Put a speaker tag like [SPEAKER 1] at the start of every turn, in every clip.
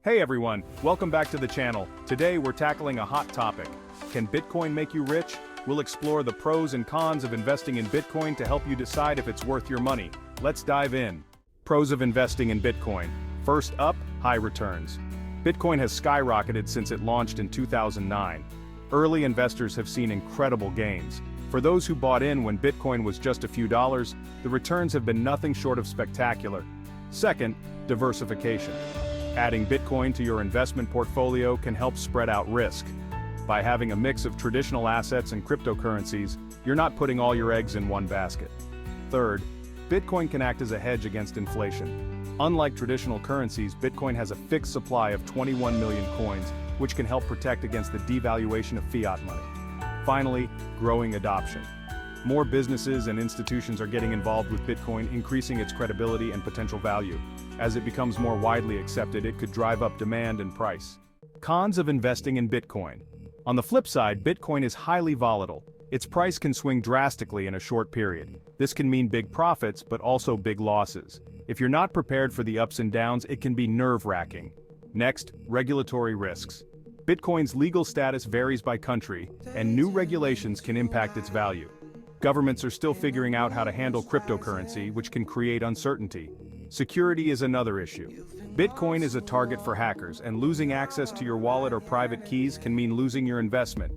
[SPEAKER 1] Hey everyone, welcome back to the channel. Today we're tackling a hot topic. Can Bitcoin make you rich? We'll explore the pros and cons of investing in Bitcoin to help you decide if it's worth your money. Let's dive in. Pros of investing in Bitcoin. First up, high returns. Bitcoin has skyrocketed since it launched in 2009. Early investors have seen incredible gains. For those who bought in when Bitcoin was just a few dollars, the returns have been nothing short of spectacular. Second, diversification. Adding Bitcoin to your investment portfolio can help spread out risk. By having a mix of traditional assets and cryptocurrencies, you're not putting all your eggs in one basket. Third, Bitcoin can act as a hedge against inflation. Unlike traditional currencies, Bitcoin has a fixed supply of 21 million coins, which can help protect against the devaluation of fiat money. Finally, growing adoption. More businesses and institutions are getting involved with Bitcoin, increasing its credibility and potential value. As it becomes more widely accepted, it could drive up demand and price. Cons of investing in Bitcoin. On the flip side, Bitcoin is highly volatile. Its price can swing drastically in a short period. This can mean big profits, but also big losses. If you're not prepared for the ups and downs, it can be nerve-wracking. Next, regulatory risks. Bitcoin's legal status varies by country, and new regulations can impact its value. Governments are still figuring out how to handle cryptocurrency, which can create uncertainty. Security is another issue. Bitcoin is a target for hackers, and losing access to your wallet or private keys can mean losing your investment.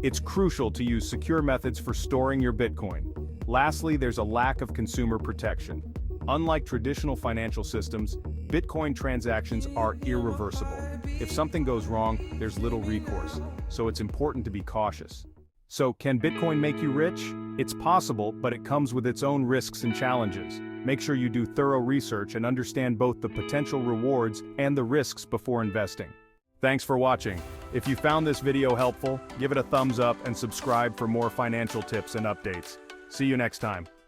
[SPEAKER 1] It's crucial to use secure methods for storing your Bitcoin. Lastly, there's a lack of consumer protection. Unlike traditional financial systems, Bitcoin transactions are irreversible. If something goes wrong, there's little recourse, so it's important to be cautious. So, can Bitcoin make you rich? It's possible, but it comes with its own risks and challenges. Make sure you do thorough research and understand both the potential rewards and the risks before investing. Thanks for watching. If you found this video helpful, give it a thumbs up and subscribe for more financial tips and updates. See you next time.